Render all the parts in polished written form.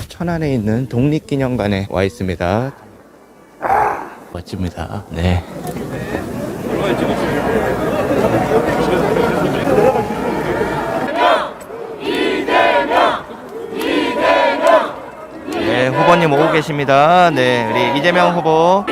천안에 있는 독립기념관에 와 있습니다. 멋집니다. 네. 네, 후보님 오고 계십니다. 네, 우리 이재명 후보.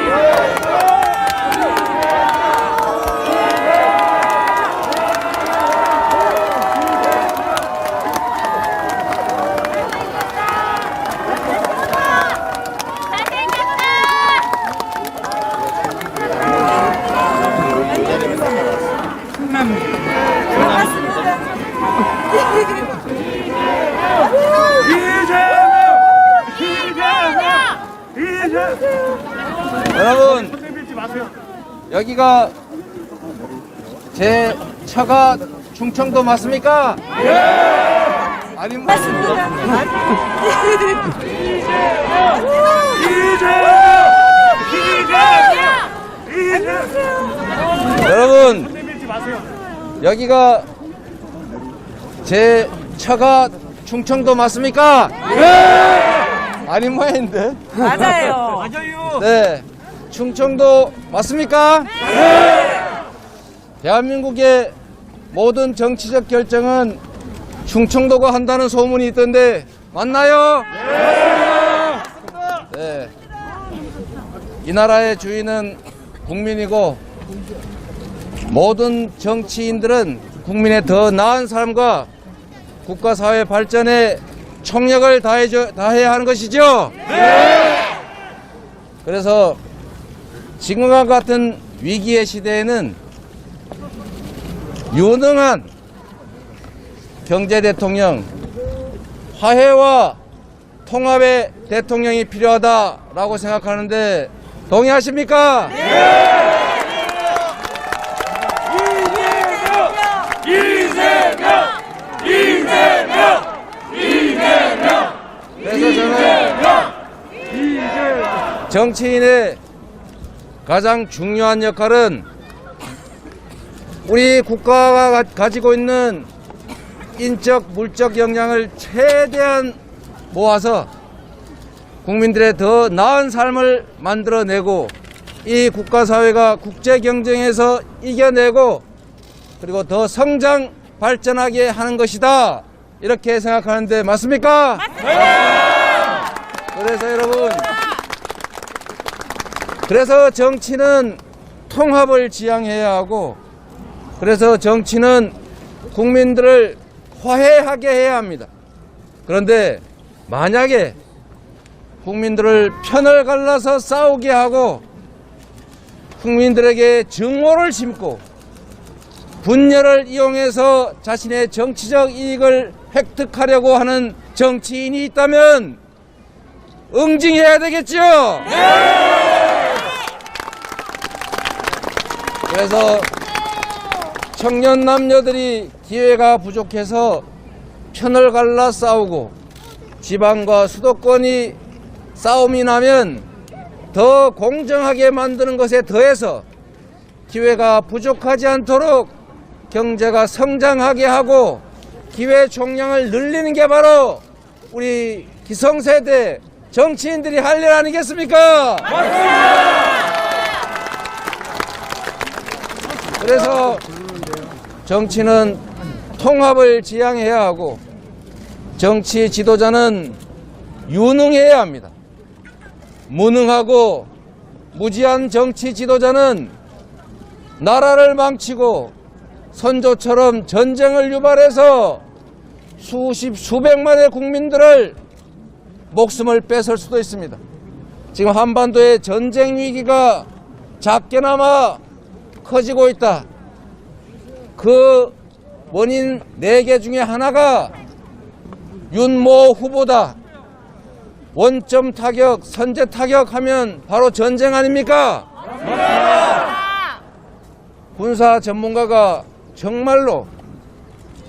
여러분, 여기가 제 처가 충청도 맞습니까? 예! 아니 맞습니다. 여러분, 여기가 제 처가 충청도 맞습니까? 예! 아닌 모양인데? 맞아요. 네, 충청도 맞습니까? 네! 대한민국의 모든 정치적 결정은 충청도가 한다는 소문이 있던데 맞나요? 네. 이 나라의 주인은 국민이고 모든 정치인들은 국민의 더 나은 삶과 국가 사회 발전에 총력을 다해야 하는 것이죠. 그래서 지금과 같은 위기의 시대에는 유능한 경제 대통령, 화해와 통합의 대통령이 필요하다라고 생각하는데 동의하십니까? 그래서 저는 정치인의 가장 중요한 역할은 우리 국가가 가지고 있는 인적, 물적 역량을 최대한 모아서 국민들의 더 나은 삶을 만들어내고 이 국가사회가 국제 경쟁에서 이겨내고 그리고 더 성장, 발전하게 하는 것이다. 이렇게 생각하는데 맞습니까? 맞습니다. 그래서 여러분, 그래서 정치는 통합을 지향해야 하고 그래서 정치는 국민들을 화해하게 해야 합니다. 그런데 만약에 국민들을 편을 갈라서 싸우게 하고 국민들에게 증오를 심고 분열을 이용해서 자신의 정치적 이익을 획득하려고 하는 정치인이 있다면 응징해야 되겠죠? 그래서 청년 남녀들이 기회가 부족해서 편을 갈라 싸우고 지방과 수도권이 싸움이 나면 더 공정하게 만드는 것에 더해서 기회가 부족하지 않도록 경제가 성장하게 하고 기회 총량을 늘리는 게 바로 우리 기성세대 정치인들이 할 일 아니겠습니까? 그래서 정치는 통합을 지향해야 하고 정치 지도자는 유능해야 합니다. 무능하고 무지한 정치 지도자는 나라를 망치고 선조처럼 전쟁을 유발해서 수백만의 국민들을 목숨을 뺏을 수도 있습니다. 지금 한반도의 전쟁 위기가 작게나마 커지고 있다. 그 원인 4개 중에 하나가 윤모 후보다. 원점 타격, 선제 타격하면 바로 전쟁 아닙니까? 군사 전문가가 정말로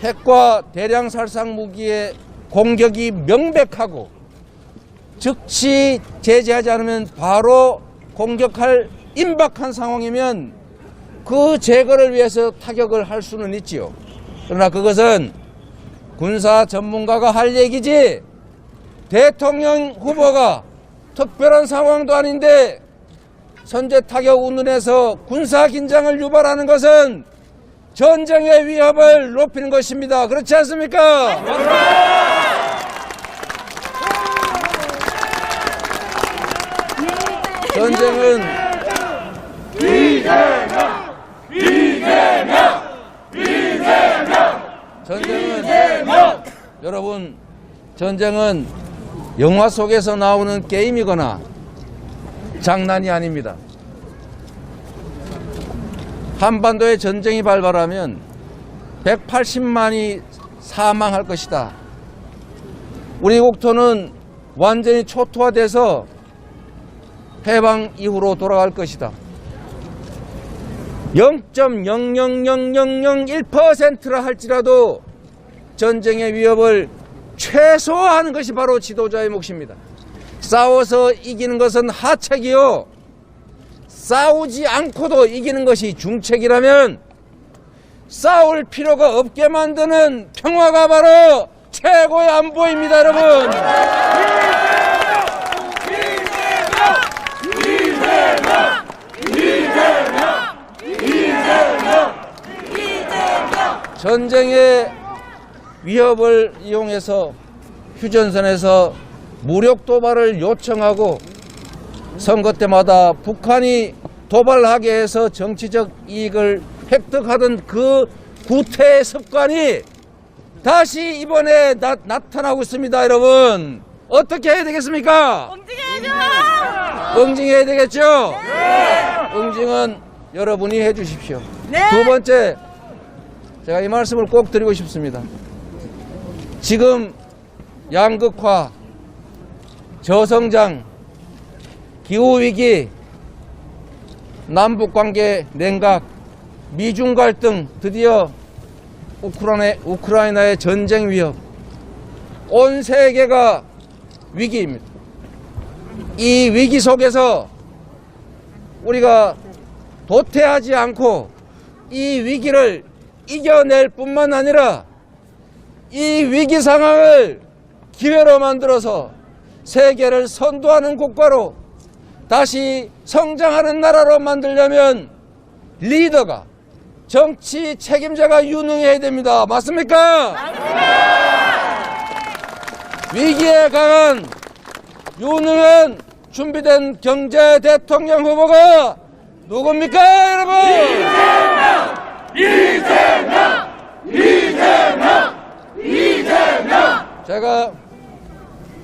핵과 대량 살상 무기의 공격이 명백하고 즉시 제재하지 않으면 바로 공격할 임박한 상황이면 그 제거를 위해서 타격을 할 수는 있지요. 그러나 그것은 군사 전문가가 할 얘기지 대통령 후보가 특별한 상황도 아닌데 선제 타격 운운해서 군사 긴장을 유발하는 것은 전쟁의 위협을 높이는 것입니다. 그렇지 않습니까? 전쟁은 여러분, 전쟁은 영화 속에서 나오는 게임이거나 장난이 아닙니다. 한반도에 전쟁이 발발하면 180만이 사망할 것이다. 우리 국토는 완전히 초토화돼서 해방 이후로 돌아갈 것이다. 0.0000001%라 할지라도 전쟁의 위협을 최소화하는 것이 바로 지도자의 몫입니다. 싸워서 이기는 것은 하책이요, 싸우지 않고도 이기는 것이 중책이라면 싸울 필요가 없게 만드는 평화가 바로 최고의 안보입니다, 여러분. 전쟁의 위협을 이용해서 휴전선에서 무력 도발을 요청하고 선거 때마다 북한이 도발하게 해서 정치적 이익을 획득하던 그 구태의 습관이 다시 이번에 나타나고 있습니다, 여러분. 어떻게 해야 되겠습니까? 응징해야죠. 응징해야 되겠죠? 네. 응징은 여러분이 해주십시오. 네. 두 번째, 제가 이 말씀을 꼭 드리고 싶습니다. 지금 양극화, 저성장, 기후위기, 남북관계 냉각, 미중 갈등, 드디어 우크라이나의 전쟁 위협, 온 세계가 위기입니다. 이 위기 속에서 우리가 도태하지 않고 이 위기를 이겨낼 뿐만 아니라 이 위기 상황을 기회로 만들어서 세계를 선도하는 국가로 다시 성장하는 나라로 만들려면 리더가, 정치 책임자가 유능해야 됩니다. 맞습니까? 위기에 강한 유능한 준비된 경제 대통령 후보가 누굽니까, 여러분? 이재명! 제가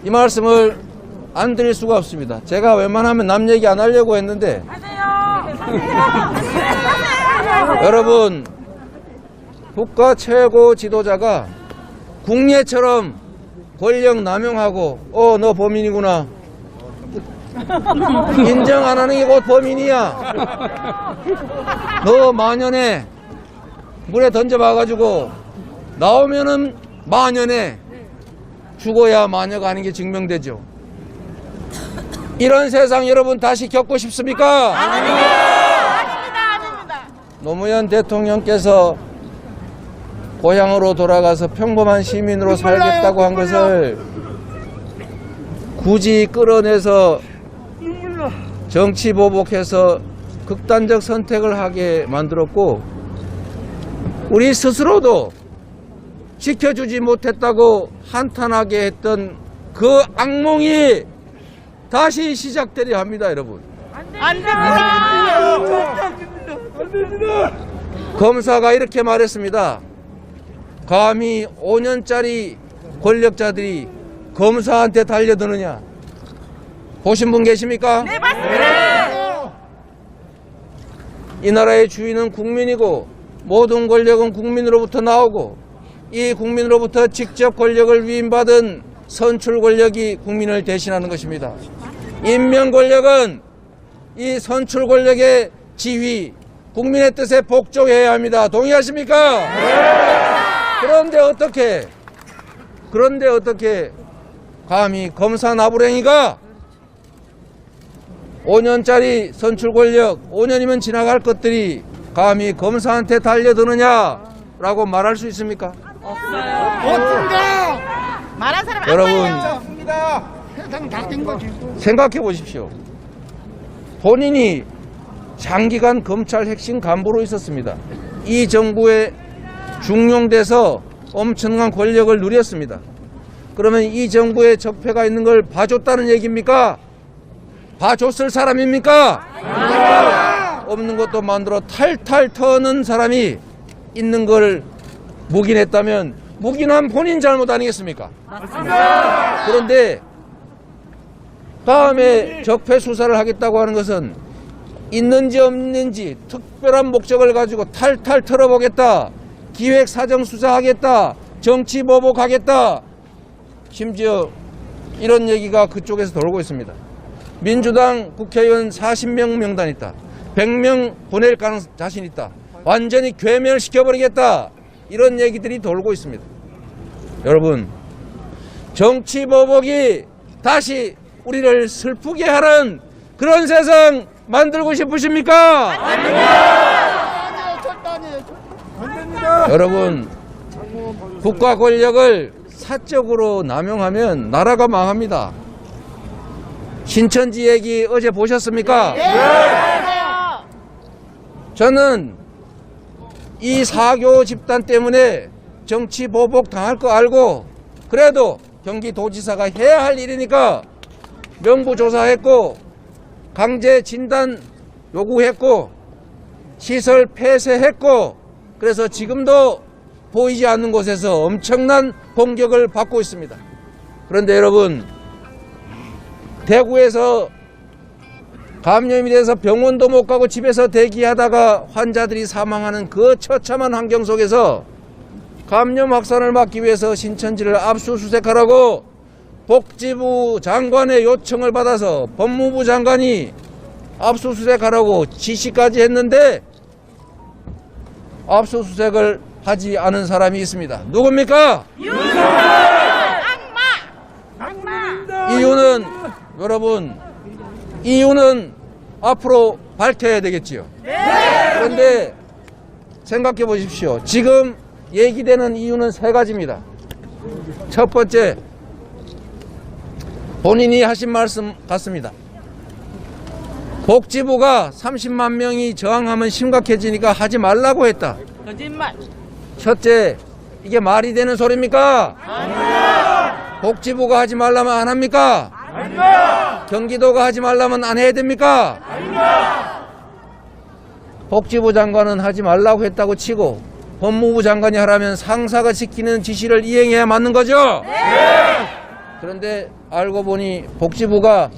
이 말씀을 안 드릴 수가 없습니다. 제가 웬만하면 남 얘기 안 하려고 했는데 여러분, 국가 최고 지도자가 국례처럼 권력 남용하고 너 범인이구나, 인정 안 하는 게 곧 범인이야, 너 만연해, 물에 던져봐가지고 나오면은 만연해, 죽어야 마녀가 아닌 게 증명되죠. 이런 세상 여러분 다시 겪고 싶습니까? 아닙니다. 노무현 대통령께서 고향으로 돌아가서 평범한 시민으로 살겠다고 한 것을 굳이 끌어내서 정치 보복해서 극단적 선택을 하게 만들었고, 우리 스스로도 지켜주지 못했다고 한탄하게 했던 그 악몽이 다시 시작되려 합니다, 여러분. 안 됩니다. 검사가 이렇게 말했습니다. 감히 5년짜리 권력자들이 검사한테 달려드느냐. 보신 분 계십니까? 네, 맞습니다. 이 나라의 주인은 국민이고 모든 권력은 국민으로부터 나오고 이 국민으로부터 직접 권력을 위임받은 선출 권력이 국민을 대신하는 것입니다. 임명 권력은 이 선출 권력의 지휘, 국민의 뜻에 복종해야 합니다. 동의하십니까? 네. 그런데 어떻게 감히 검사 나부랭이가 5년짜리 선출 권력, 5년이면 지나갈 것들이 감히 검사한테 달려드느냐라고 말할 수 있습니까? 없어요. 말한 사람 여러분, 안 말해요. 세상 다 된 거지. 생각해 보십시오. 본인이 장기간 검찰 핵심 간부로 있었습니다. 이 정부에 중용돼서 엄청난 권력을 누렸습니다. 그러면 이 정부에 적폐가 있는 걸 봐줬다는 얘기입니까? 봐줬을 사람입니까? 없는 것도 만들어 탈탈 터는 사람이 있는 걸 묵인했다면 묵인한 본인 잘못 아니겠습니까? 맞습니다. 그런데 다음에 적폐 수사를 하겠다고 하는 것은 있는지 없는지 특별한 목적을 가지고 탈탈 털어보겠다, 기획 사정 수사하겠다, 정치 보복하겠다, 심지어 이런 얘기가 그쪽에서 돌고 있습니다. 민주당 국회의원 40명 명단 있다, 100명 보낼 자신 있다, 완전히 괴멸시켜버리겠다, 이런 얘기들이 돌고 있습니다. 여러분, 정치 보복이 다시 우리를 슬프게 하는 그런 세상 만들고 싶으십니까? 여러분, 국가 권력을 사적으로 남용하면 나라가 망합니다. 신천지 얘기 어제 보셨습니까? 저는 이 사교 집단 때문에 정치 보복 당할 거 알고 그래도 경기도지사가 해야 할 일이니까 명부조사했고 강제 진단 요구했고 시설 폐쇄했고, 그래서 지금도 보이지 않는 곳에서 엄청난 공격을 받고 있습니다. 그런데 여러분, 대구에서 감염이 돼서 병원도 못 가고 집에서 대기하다가 환자들이 사망하는 그 처참한 환경 속에서 감염 확산을 막기 위해서 신천지를 압수수색하라고 복지부 장관의 요청을 받아서 법무부 장관이 압수수색하라고 지시까지 했는데 압수수색을 하지 않은 사람이 있습니다. 누굽니까? 악마! 이유는, 여러분, 이유는 앞으로 밝혀야 되겠지요. 그런데 생각해 보십시오. 지금 얘기되는 이유는 세 가지입니다. 첫 번째, 본인이 하신 말씀 같습니다. 복지부가 30만 명이 저항하면 심각해지니까 하지 말라고 했다. 거짓말. 첫째, 이게 말이 되는 소리입니까? 아닙니다. 복지부가 하지 말라면 안 합니까? 아닙니다. 경기도가 하지 말라면 안 해야 됩니까? 아닙니다. 복지부 장관은 하지 말라고 했다고 치고 법무부 장관이 하라면 상사가 지키는 지시를 이행해야 맞는 거죠? 네. 그런데 알고 보니 복지부가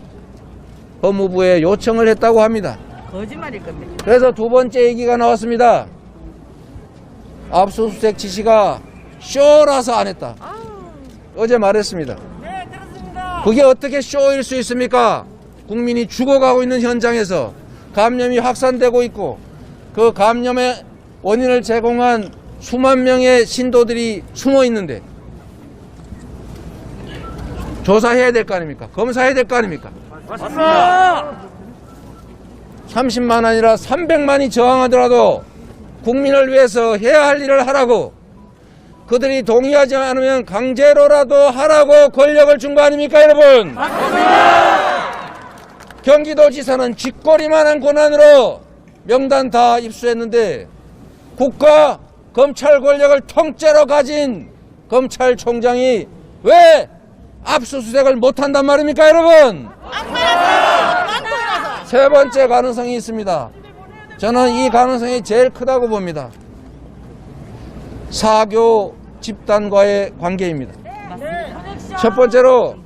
법무부에 요청을 했다고 합니다. 거짓말일 건데. 그래서 두 번째 얘기가 나왔습니다. 압수수색 지시가 쇼라서 안 했다. 어제 말했습니다. 네, 들었습니다. 그게 어떻게 쇼일 수 있습니까? 국민이 죽어가고 있는 현장에서 감염이 확산되고 있고 그 감염의 원인을 제공한 수만 명의 신도들이 숨어 있는데 조사해야 될 거 아닙니까? 검사해야 될 거 아닙니까? 맞습니다. 30만 아니라 300만이 저항하더라도 국민을 위해서 해야 할 일을 하라고, 그들이 동의하지 않으면 강제로라도 하라고 권력을 준 거 아닙니까, 여러분? 맞습니다. 경기도지사는 쥐꼬리만한 권한으로 명단 다 입수했는데 국가 검찰 권력을 통째로 가진 검찰총장이 왜 압수수색을 못한단 말입니까, 여러분? 세 번째 가능성이 있습니다. 저는 이 가능성이 제일 크다고 봅니다. 사교 집단과의 관계입니다. 첫 번째로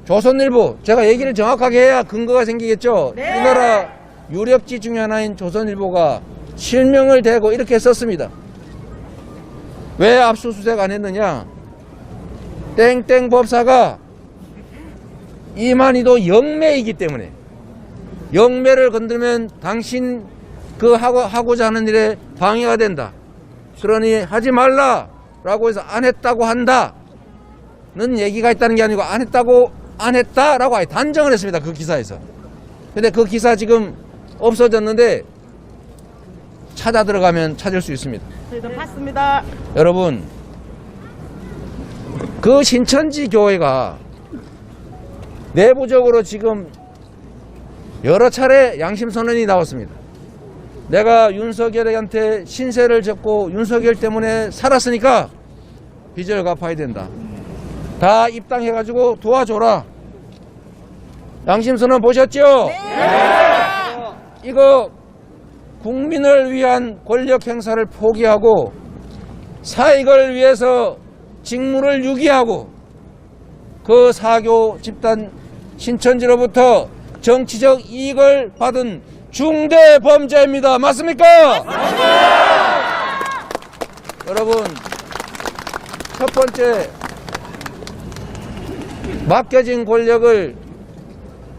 조선일보, 제가 얘기를 정확하게 해야 근거가 생기겠죠. 이 나라 유력지 중에 하나인 조선일보가 실명을 대고 이렇게 썼습니다. 왜 압수수색 안 했느냐? 땡땡 법사가 이만희도 영매이기 때문에, 영매를 건들면 당신 그 하고자 하는 일에 방해가 된다. 그러니 하지 말라라고 해서 안 했다고 한다는 얘기가 있다는 게 아니고 안 했다라고 아예 단정을 했습니다. 그 기사에서. 근데 그 기사 지금 없어졌는데 찾아 들어가면 찾을 수 있습니다. 저희도 봤습니다. 여러분, 그 신천지 교회가 내부적으로 지금 여러 차례 양심선언이 나왔습니다. 내가 윤석열한테 신세를 졌고 윤석열 때문에 살았으니까 빚을 갚아야 된다. 다 입당해가지고 도와줘라. 양심선언 보셨죠? 이거 국민을 위한 권력 행사를 포기하고 사익을 위해서 직무를 유기하고 그 사교 집단 신천지로부터 정치적 이익을 받은 중대 범죄입니다. 맞습니까? 여러분, 첫 번째, 맡겨진 권력을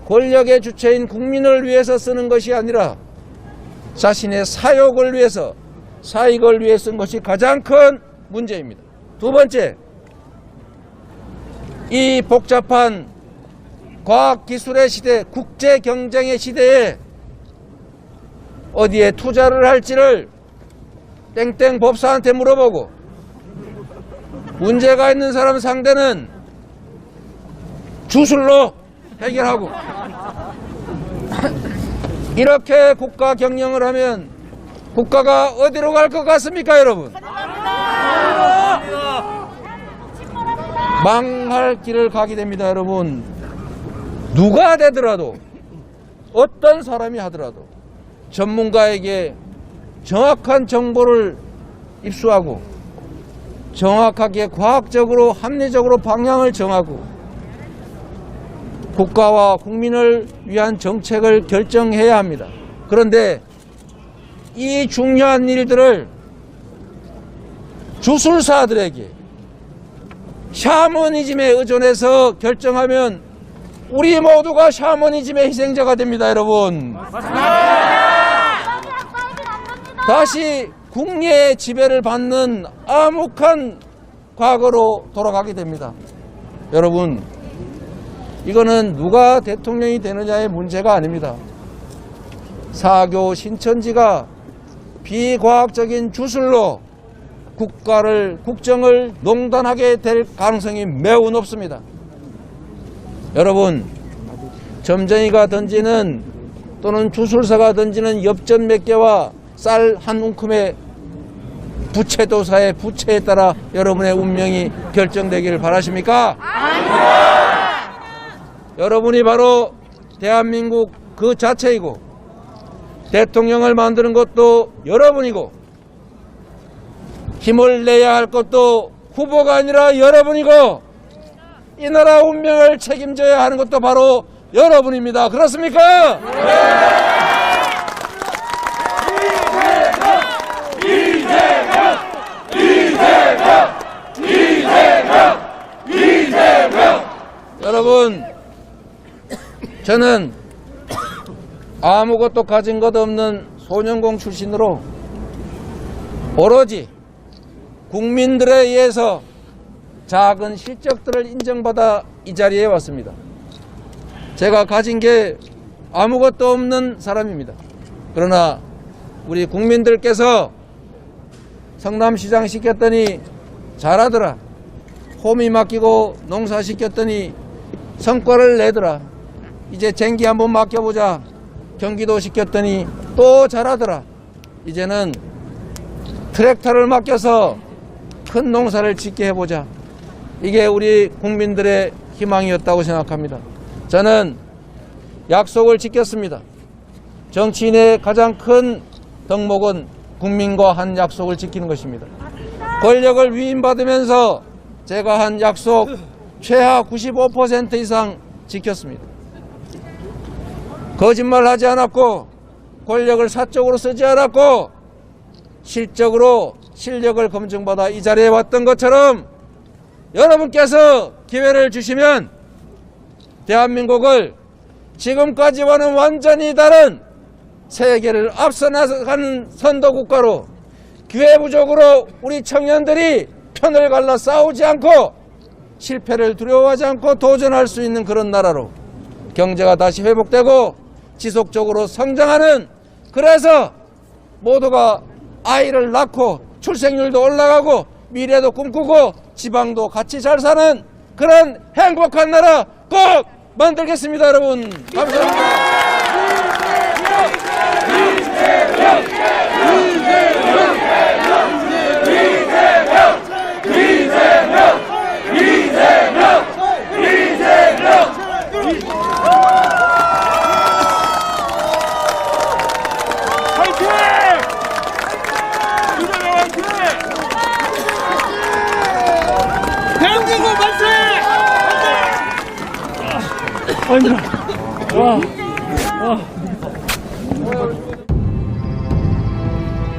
권력의 주체인 국민을 위해서 쓰는 것이 아니라 자신의 사욕을 위해서, 사익을 위해 쓴 것이 가장 큰 문제입니다. 두 번째, 이 복잡한 과학기술의 시대, 국제경쟁의 시대에 어디에 투자를 할지를 땡땡 법사한테 물어보고 문제가 있는 사람 상대는 주술로 해결하고 이렇게 국가 경영을 하면 국가가 어디로 갈 것 같습니까, 여러분? 망할 길을 가게 됩니다, 여러분. 누가 되더라도, 어떤 사람이 하더라도 전문가에게 정확한 정보를 입수하고 정확하게 과학적으로 합리적으로 방향을 정하고 국가와 국민을 위한 정책을 결정해야 합니다. 그런데 이 중요한 일들을 주술사들에게 샤머니즘에 의존해서 결정하면 우리 모두가 샤머니즘의 희생자가 됩니다, 여러분. 다시 국내의 지배를 받는 암묵한 과거로 돌아가게 됩니다. 여러분, 이거는 누가 대통령이 되느냐의 문제가 아닙니다. 사교 신천지가 비과학적인 주술로 국정을 농단하게 될 가능성이 매우 높습니다. 여러분, 점쟁이가 던지는 또는 주술사가 던지는 엽전 몇 개와 쌀 한 움큼의 부채도사의 부채에 따라 여러분의 운명이 결정되기를 바라십니까? 여러분이 바로 대한민국 그 자체이고 대통령을 만드는 것도 여러분이고 힘을 내야 할 것도 후보가 아니라 여러분이고 이 나라 운명을 책임져야 하는 것도 바로 여러분입니다. 그렇습니까? 여러분, 저는 아무것도 가진 것 없는 소년공 출신으로 오로지 국민들에 의해서 작은 실적들을 인정받아 이 자리에 왔습니다. 제가 가진 게 아무것도 없는 사람입니다. 그러나 우리 국민들께서 성남시장 시켰더니 잘하더라. 호미 맡기고 농사 시켰더니 성과를 내더라. 이제 쟁기 한번 맡겨보자. 경기도 시켰더니 또 잘하더라. 이제는 트랙터를 맡겨서 큰 농사를 짓게 해보자. 이게 우리 국민들의 희망이었다고 생각합니다. 저는 약속을 지켰습니다. 정치인의 가장 큰 덕목은 국민과 한 약속을 지키는 것입니다. 권력을 위임받으면서 제가 한 약속 최하 95% 이상 지켰습니다. 거짓말하지 않았고 권력을 사적으로 쓰지 않았고 실적으로 실력을 검증받아 이 자리에 왔던 것처럼 여러분께서 기회를 주시면 대한민국을 지금까지와는 완전히 다른 세계를 앞서 나가는 선도국가로 기회부족으로 우리 청년들이 편을 갈라 싸우지 않고 실패를 두려워하지 않고 도전할 수 있는 그런 나라로 경제가 다시 회복되고 지속적으로 성장하는, 그래서 모두가 아이를 낳고 출생률도 올라가고 미래도 꿈꾸고 지방도 같이 잘 사는 그런 행복한 나라 꼭 만들겠습니다. 여러분 감사합니다. 대한민국 만세!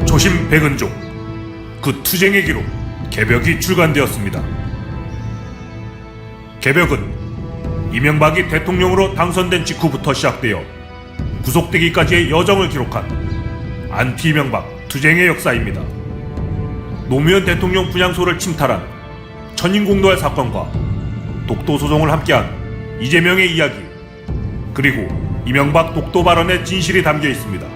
조심 백은종 그 투쟁의 기록 개벽이 출간되었습니다. 개벽은 이명박이 대통령으로 당선된 직후부터 시작되어 구속되기까지의 여정을 기록한 안티 이명박 투쟁의 역사입니다. 노무현 대통령 분향소를 침탈한 천인공노할 사건과 독도 소송을 함께한 이재명의 이야기, 그리고 이명박 독도 발언의 진실이 담겨 있습니다.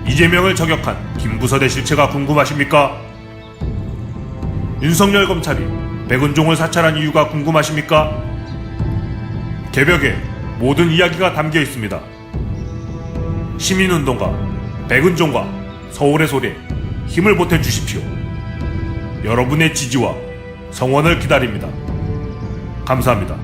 이재명을 저격한 김부선의 실체가 궁금하십니까? 윤석열 검찰이 백은종을 사찰한 이유가 궁금하십니까? 개벽에 모든 이야기가 담겨 있습니다. 시민운동가 백은종과 서울의 소리에 힘을 보태주십시오. 여러분의 지지와 성원을 기다립니다. 감사합니다.